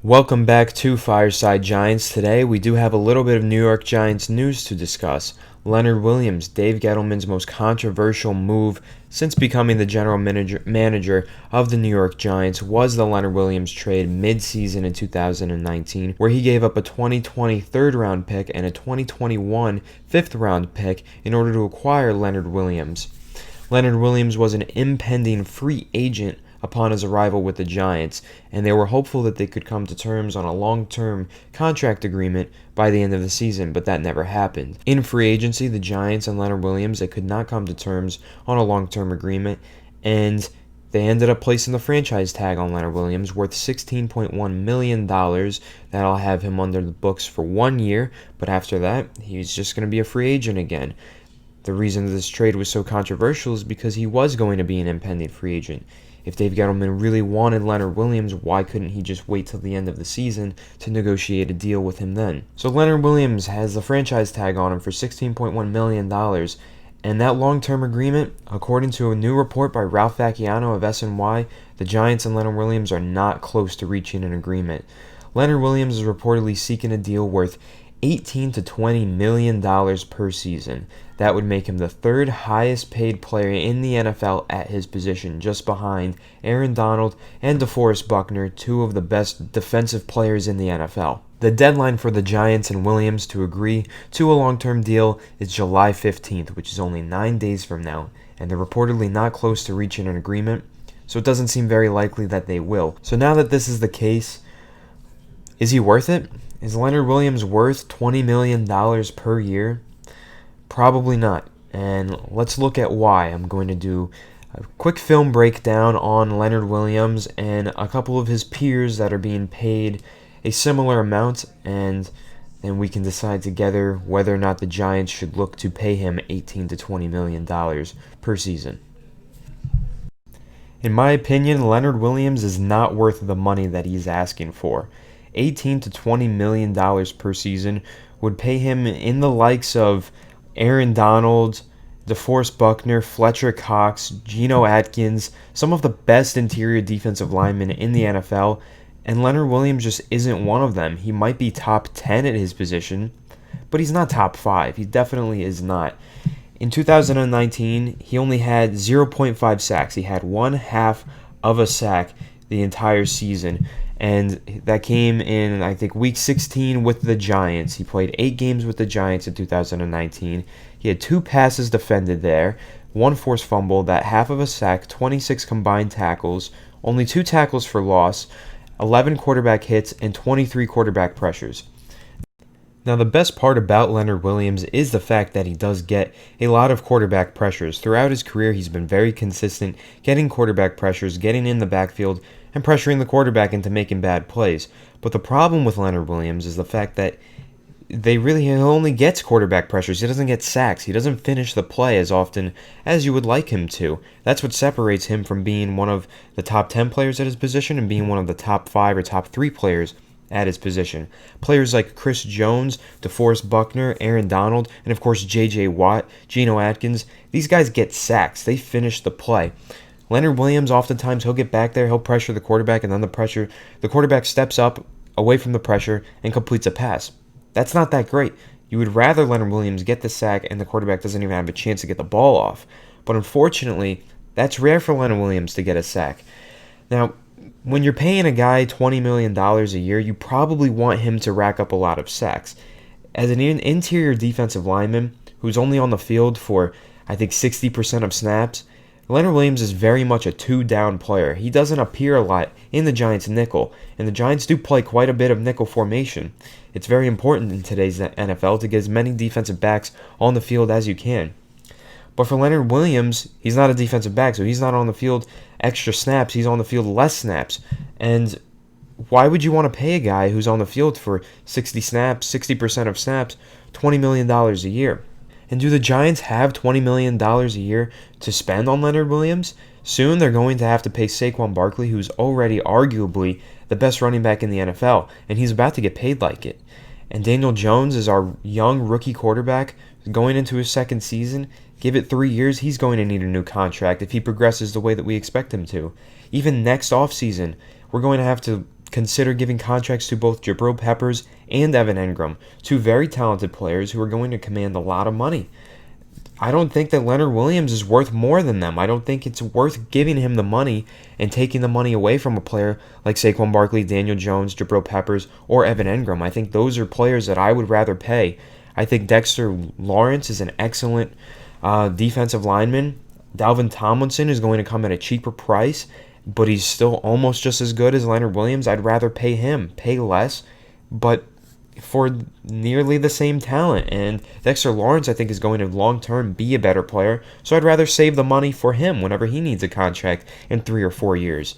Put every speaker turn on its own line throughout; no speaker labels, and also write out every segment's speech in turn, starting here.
Welcome back to Fireside Giants. Today we do have a little bit of New York Giants news to discuss. Leonard Williams, Dave Gettleman's most controversial move since becoming the general manager of the New York Giants, was the Leonard Williams trade mid-season in 2019, where he gave up a 2020 third-round pick and a 2021 fifth-round pick in order to acquire Leonard Williams. Leonard Williams was an impending free agent upon his arrival with the Giants, and they were hopeful that they could come to terms on a long-term contract agreement by the end of the season, but that never happened. In free agency, the Giants and Leonard Williams, they could not come to terms on a long-term agreement, and they ended up placing the franchise tag on Leonard Williams worth $16.1 million. That'll have him under the books for 1 year, but after that, he's just going to be a free agent again. The reason this trade was so controversial is because he was going to be an impending free agent. If Dave Gettleman really wanted Leonard Williams, why couldn't he just wait till the end of the season to negotiate a deal with him then? So Leonard Williams has the franchise tag on him for $16.1 million, and that long-term agreement, according to a new report by Ralph Vacchiano of SNY, the Giants and Leonard Williams are not close to reaching an agreement. Leonard Williams is reportedly seeking a deal worth $18 to $20 million per season. That would make him the third highest paid player in the NFL at his position, just behind Aaron Donald and DeForest Buckner, two of the best defensive players in the NFL. The deadline for the Giants and Williams to agree to a long-term deal is July 15th, which is only 9 days from now, and they're reportedly not close to reaching an agreement, so it doesn't seem very likely that they will. So now that this is the case, is he worth it? Is Leonard Williams worth $20 million per year? Probably not. And let's look at why. I'm going to do a quick film breakdown on Leonard Williams and a couple of his peers that are being paid a similar amount, and then we can decide together whether or not the Giants should look to pay him $18 to $20 million per season. In my opinion, Leonard Williams is not worth the money that he's asking for. $18 to $20 million per season would pay him in the likes of Aaron Donald, DeForest Buckner, Fletcher Cox, Geno Atkins, some of the best interior defensive linemen in the NFL, and Leonard Williams just isn't one of them. He might be top 10 at his position, but he's not top 5. He definitely is not. In 2019, he only had 0.5 sacks. He had 1/2 of a sack the entire season, and that came in, I think, week 16 with the Giants. He played 8 games with the Giants in 2019. He had 2 passes defended there, 1 forced fumble, that 1/2 of a sack, 26 combined tackles, only 2 tackles for loss, 11 quarterback hits, and 23 quarterback pressures. Now, the best part about Leonard Williams is the fact that he does get a lot of quarterback pressures. Throughout his career, he's been very consistent getting quarterback pressures, getting in the backfield, and pressuring the quarterback into making bad plays. But the problem with Leonard Williams is the fact that he only gets quarterback pressures. He doesn't get sacks. He doesn't finish the play as often as you would like him to. That's what separates him from being one of the top 10 players at his position and being one of the top 5 or top 3 players at his position. Players like Chris Jones, DeForest Buckner, Aaron Donald, and of course J.J. Watt, Geno Atkins, these guys get sacks. They finish the play. Leonard Williams, oftentimes he'll get back there, he'll pressure the quarterback, and then the quarterback steps up away from the pressure and completes a pass. That's not that great. You would rather Leonard Williams get the sack and the quarterback doesn't even have a chance to get the ball off. But unfortunately, that's rare for Leonard Williams to get a sack. Now, when you're paying a guy $20 million a year, you probably want him to rack up a lot of sacks. As an interior defensive lineman who's only on the field for, I think, 60% of snaps, Leonard Williams is very much a 2-down player. He doesn't appear a lot in the Giants' nickel, and the Giants do play quite a bit of nickel formation. It's very important in today's NFL to get as many defensive backs on the field as you can. But for Leonard Williams, he's not a defensive back, so he's not on the field extra snaps. He's on the field less snaps. And why would you want to pay a guy who's on the field for 60 snaps, 60% of snaps, $20 million a year? And do the Giants have $20 million a year to spend on Leonard Williams? Soon they're going to have to pay Saquon Barkley, who's already arguably the best running back in the NFL, and he's about to get paid like it. And Daniel Jones is our young rookie quarterback going into his second season. Give it 3 years, he's going to need a new contract if he progresses the way that we expect him to. Even next offseason, we're going to have to consider giving contracts to both Jabril Peppers and Evan Engram, two very talented players who are going to command a lot of money. I don't think that Leonard Williams is worth more than them. I don't think it's worth giving him the money and taking the money away from a player like Saquon Barkley, Daniel Jones, Jabril Peppers, or Evan Engram. I think those are players that I would rather pay. I think Dexter Lawrence is an excellent defensive lineman. Dalvin Tomlinson is going to come at a cheaper price, but he's still almost just as good as Leonard Williams. I'd rather pay him, pay less, but for nearly the same talent. And Dexter Lawrence, I think, is going to long-term be a better player, so I'd rather save the money for him whenever he needs a contract in 3 or 4 years.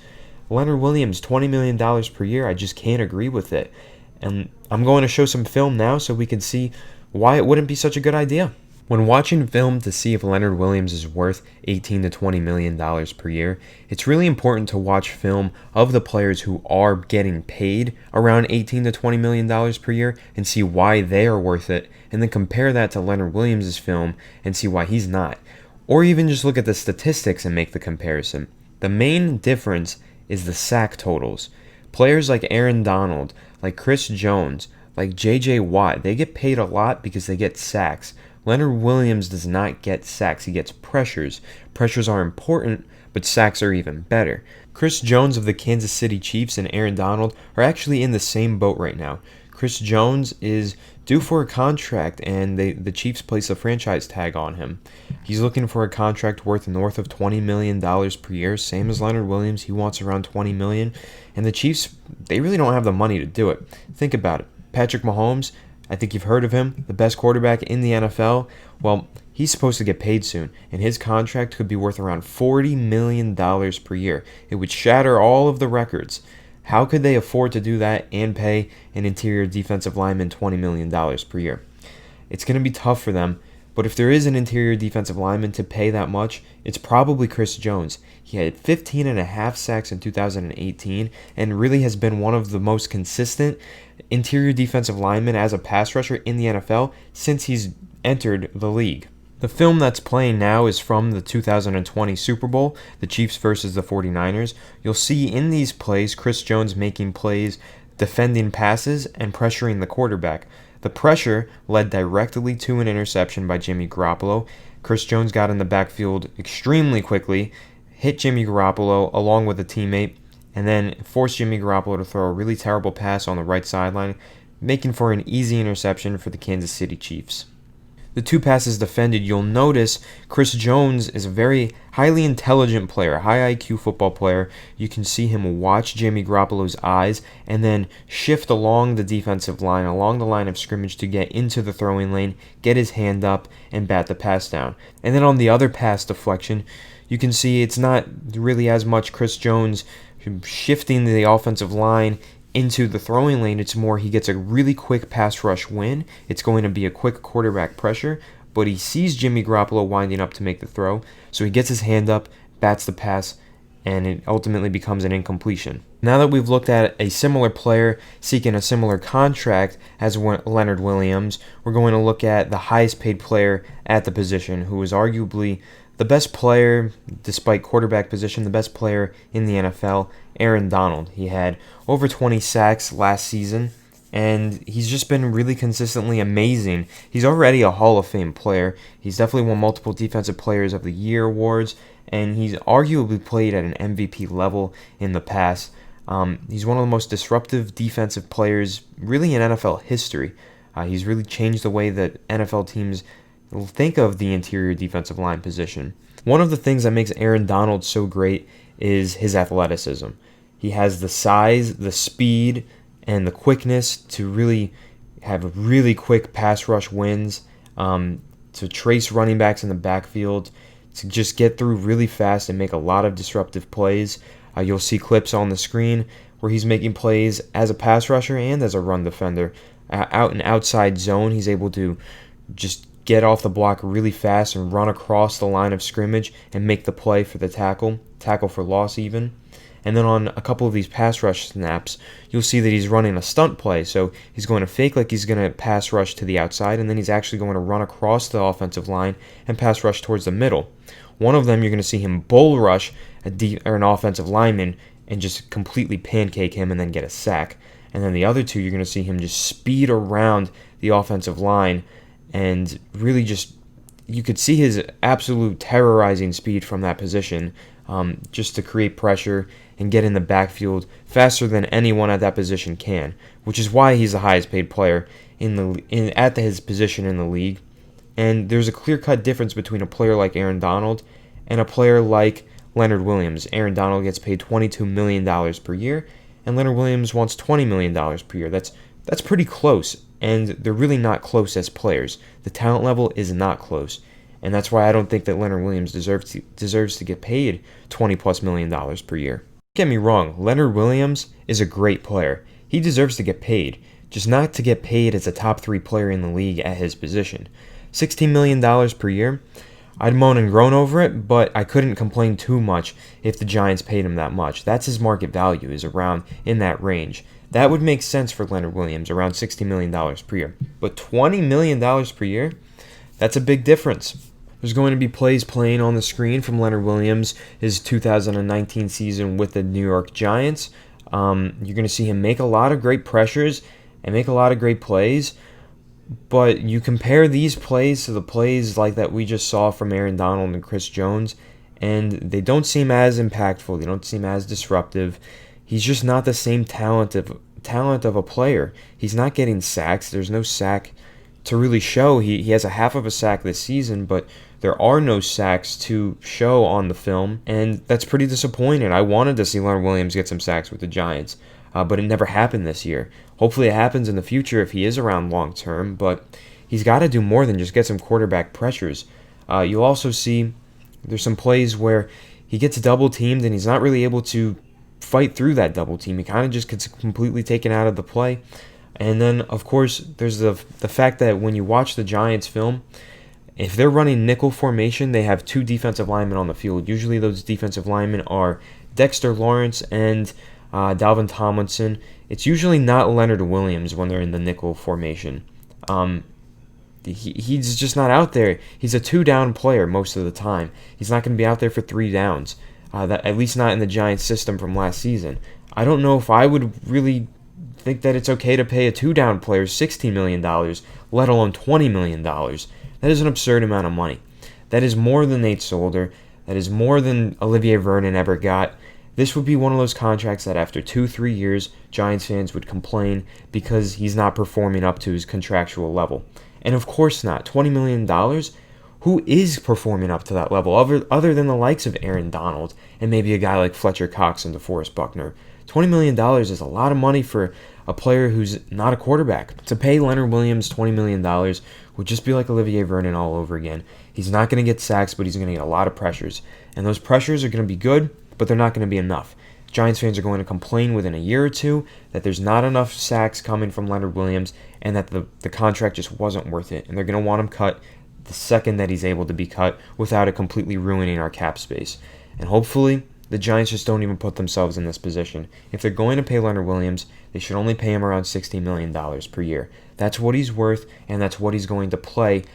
Leonard Williams, $20 million per year, I just can't agree with it. And I'm going to show some film now so we can see why it wouldn't be such a good idea. When watching film to see if Leonard Williams is worth $18 to $20 million per year, it's really important to watch film of the players who are getting paid around $18 to $20 million per year and see why they are worth it, and then compare that to Leonard Williams' film and see why he's not. Or even just look at the statistics and make the comparison. The main difference is the sack totals. Players like Aaron Donald, like Chris Jones, like J.J. Watt, they get paid a lot because they get sacks. Leonard Williams does not get sacks. He gets pressures. Pressures are important, but sacks are even better. Chris Jones of the Kansas City Chiefs and Aaron Donald are actually in the same boat right now. Chris Jones is due for a contract, and the Chiefs place a franchise tag on him. He's looking for a contract worth north of $20 million per year, same as Leonard Williams. He wants around $20 million, and the Chiefs, they really don't have the money to do it. Think about it. Patrick Mahomes, I think you've heard of him, the best quarterback in the NFL. Well, he's supposed to get paid soon, and his contract could be worth around $40 million per year. It would shatter all of the records. How could they afford to do that and pay an interior defensive lineman $20 million per year? It's going to be tough for them, but if there is an interior defensive lineman to pay that much, it's probably Chris Jones. He had 15 and a half sacks in 2018 and really has been one of the most consistent interior defensive linemen as a pass rusher in the NFL since he's entered the league. The film that's playing now is from the 2020 Super Bowl, the Chiefs versus the 49ers. You'll see in these plays Chris Jones making plays, defending passes, and pressuring the quarterback. The pressure led directly to an interception by Jimmy Garoppolo. Chris Jones got in the backfield extremely quickly, hit Jimmy Garoppolo along with a teammate, and then forced Jimmy Garoppolo to throw a really terrible pass on the right sideline, making for an easy interception for the Kansas City Chiefs. The two passes defended, you'll notice Chris Jones is a very highly intelligent player, high IQ football player. You can see him watch Jimmy Garoppolo's eyes and then shift along the defensive line, along the line of scrimmage to get into the throwing lane, get his hand up, and bat the pass down. And then on the other pass deflection, you can see it's not really as much Chris Jones shifting the offensive line into the throwing lane. It's more he gets a really quick pass rush win. It's going to be a quick quarterback pressure, but he sees Jimmy Garoppolo winding up to make the throw, so he gets his hand up, bats the pass, and it ultimately becomes an incompletion. Now that we've looked at a similar player seeking a similar contract as Leonard Williams, we're going to look at the highest paid player at the position, who is arguably the best player, despite quarterback position, the best player in the NFL, Aaron Donald. He had over 20 sacks last season, and he's just been really consistently amazing. He's already a Hall of Fame player. He's definitely won multiple Defensive Players of the Year awards, and he's arguably played at an MVP level in the past. He's one of the most disruptive defensive players really in NFL history. He's really changed the way that NFL teams think of the interior defensive line position. One of the things that makes Aaron Donald so great is his athleticism. He has the size, the speed, and the quickness to really have really quick pass rush wins, to trace running backs in the backfield, to just get through really fast and make a lot of disruptive plays. You'll see clips on the screen where he's making plays as a pass rusher and as a run defender. Out in outside zone, he's able to just get off the block really fast and run across the line of scrimmage and make the play for the tackle for loss even. And then on a couple of these pass rush snaps, you'll see that he's running a stunt play. So he's going to fake like he's going to pass rush to the outside, and then he's actually going to run across the offensive line and pass rush towards the middle. One of them, you're going to see him bull rush an offensive lineman and just completely pancake him and then get a sack. And then the other two, you're going to see him just speed around the offensive line and really just, you could see his absolute terrorizing speed from that position, just to create pressure and get in the backfield faster than anyone at that position can, which is why he's the highest paid player at his position in the league. And there's a clear-cut difference between a player like Aaron Donald and a player like Leonard Williams. Aaron Donald gets paid $22 million per year, and Leonard Williams wants $20 million per year. That's pretty close, and they're really not close as players. The talent level is not close, and that's why I don't think that Leonard Williams deserves to get paid $20+ million per year. Don't get me wrong, Leonard Williams is a great player. He deserves to get paid, just not to get paid as a top 3 player in the league at his position. $16 million per year, I'd moan and groan over it, but I couldn't complain too much if the Giants paid him that much. That's his market value, is around in that range. That would make sense for Leonard Williams, around $60 million per year. But $20 million per year, that's a big difference. There's going to be plays playing on the screen from Leonard Williams, his 2019 season with the New York Giants. You're going to see him make a lot of great pressures and make a lot of great plays. But you compare these plays to the plays like that we just saw from Aaron Donald and Chris Jones, and they don't seem as impactful. They don't seem as disruptive. He's just not the same talent of a player. He's not getting sacks. There's no sack to really show. He has a half of a sack this season, but there are no sacks to show on the film, and that's pretty disappointing. I wanted to see Leonard Williams get some sacks with the Giants, but it never happened this year. Hopefully it happens in the future if he is around long term, but he's got to do more than just get some quarterback pressures. You'll also see there's some plays where he gets double teamed and he's not really able to fight through that double team. He kind of just gets completely taken out of the play. And then, of course, there's the fact that when you watch the Giants film, if they're running nickel formation, they have 2 defensive linemen on the field. Usually those defensive linemen are Dexter Lawrence and Dalvin Tomlinson. It's usually not Leonard Williams when they're in the nickel formation. He's just not out there. He's a 2-down player most of the time. He's not going to be out there for 3 downs, at least not in the Giants system from last season. I don't know if I would really think that it's okay to pay a 2-down player $16 million, let alone $20 million. That is an absurd amount of money. That is more than Nate Solder. That is more than Olivier Vernon ever got. This would be one of those contracts that after 2-3 years, Giants fans would complain because he's not performing up to his contractual level. And of course not. $20 million? Who is performing up to that level other than the likes of Aaron Donald and maybe a guy like Fletcher Cox and DeForest Buckner? $20 million is a lot of money for a player who's not a quarterback. To pay Leonard Williams $20 million would just be like Olivier Vernon all over again. He's not going to get sacks, but he's going to get a lot of pressures. And those pressures are going to be good, but they're not going to be enough. Giants fans are going to complain within a year or two that there's not enough sacks coming from Leonard Williams and that the contract just wasn't worth it. And they're going to want him cut the second that he's able to be cut without it completely ruining our cap space. And hopefully, the Giants just don't even put themselves in this position. If they're going to pay Leonard Williams, they should only pay him around $60 million per year. That's what he's worth, and that's what he's going to play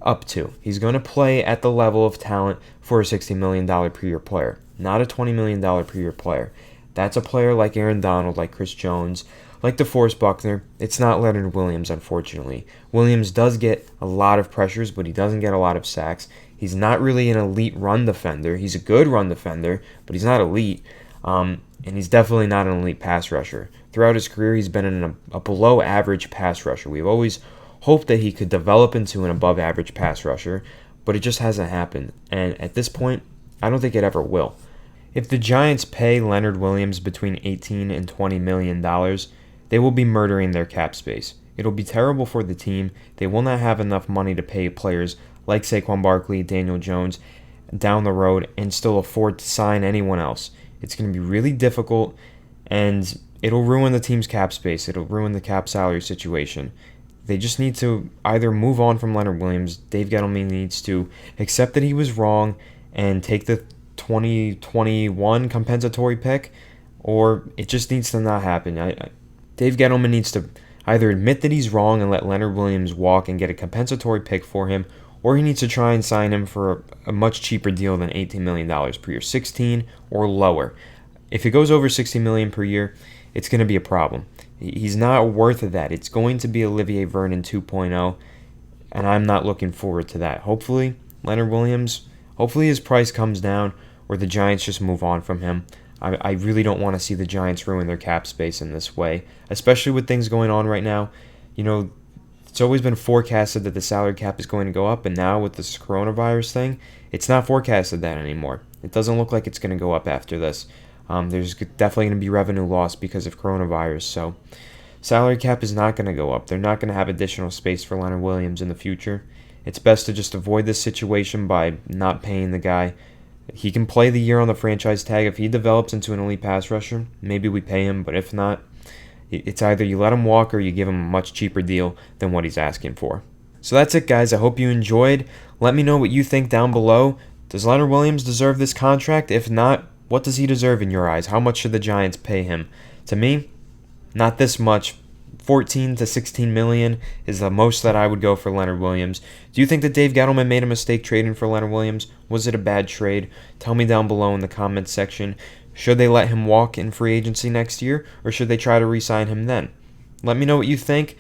up to. He's going to play at the level of talent for a $60 million per year player, not a $20 million per year player. That's a player like Aaron Donald, like Chris Jones, like DeForest Buckner. It's not Leonard Williams, unfortunately. Williams does get a lot of pressures, but he doesn't get a lot of sacks. He's not really an elite run defender. He's a good run defender, but he's not elite. And he's definitely not an elite pass rusher. Throughout his career, he's been a below-average pass rusher. We've always hoped that he could develop into an above-average pass rusher, but it just hasn't happened. And at this point, I don't think it ever will. If the Giants pay Leonard Williams between $18 and $20 million, they will be murdering their cap space. It'll be terrible for the team. They will not have enough money to pay players like Saquon Barkley, Daniel Jones down the road and still afford to sign anyone else. It's going to be really difficult, and it'll ruin the team's cap space. It'll ruin the cap salary situation. They just need to either move on from Leonard Williams. Dave Gettleman needs to accept that he was wrong and take the 2021 compensatory pick, or it just needs to not happen. Dave Gettleman needs to either admit that he's wrong and let Leonard Williams walk and get a compensatory pick for him, or he needs to try and sign him for a much cheaper deal than $18 million per year, 16 or lower. If it goes over 60 million per year, it's going to be a problem. He's not worth that. It's going to be Olivier Vernon 2.0, and I'm not looking forward to that. Hopefully, Leonard Williams, hopefully his price comes down, or the Giants just move on from him. I really don't want to see the Giants ruin their cap space in this way, especially with things going on right now. You know, it's always been forecasted that the salary cap is going to go up, and now with this coronavirus thing, it's not forecasted that anymore. It doesn't look like it's going to go up after this. There's definitely going to be revenue loss because of coronavirus, so salary cap is not going to go up. They're not going to have additional space for Leonard Williams in the future. It's best to just avoid this situation by not paying the guy. He can play the year on the franchise tag. If he develops into an elite pass rusher, maybe we pay him, but if not, it's either you let him walk or you give him a much cheaper deal than what he's asking for. So that's it, guys. I hope you enjoyed. Let me know what you think down below. Does Leonard Williams deserve this contract? If not, what does he deserve in your eyes? How much should the Giants pay him? To me, not this much. 14 to 16 million is the most that I would go for Leonard Williams. Do you think that Dave Gettleman made a mistake trading for Leonard Williams? Was it a bad trade? Tell me down below in the comments section. Should they let him walk in free agency next year, or should they try to re-sign him then? Let me know what you think.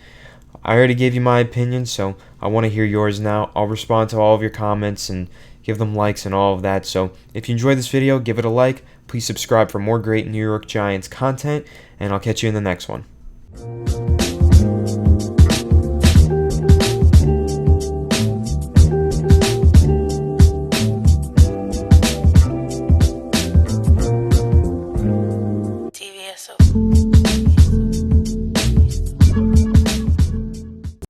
I already gave you my opinion, so I want to hear yours now. I'll respond to all of your comments and give them likes and all of that. So if you enjoyed this video, give it a like. Please subscribe for more great New York Giants content, and I'll catch you in the next one.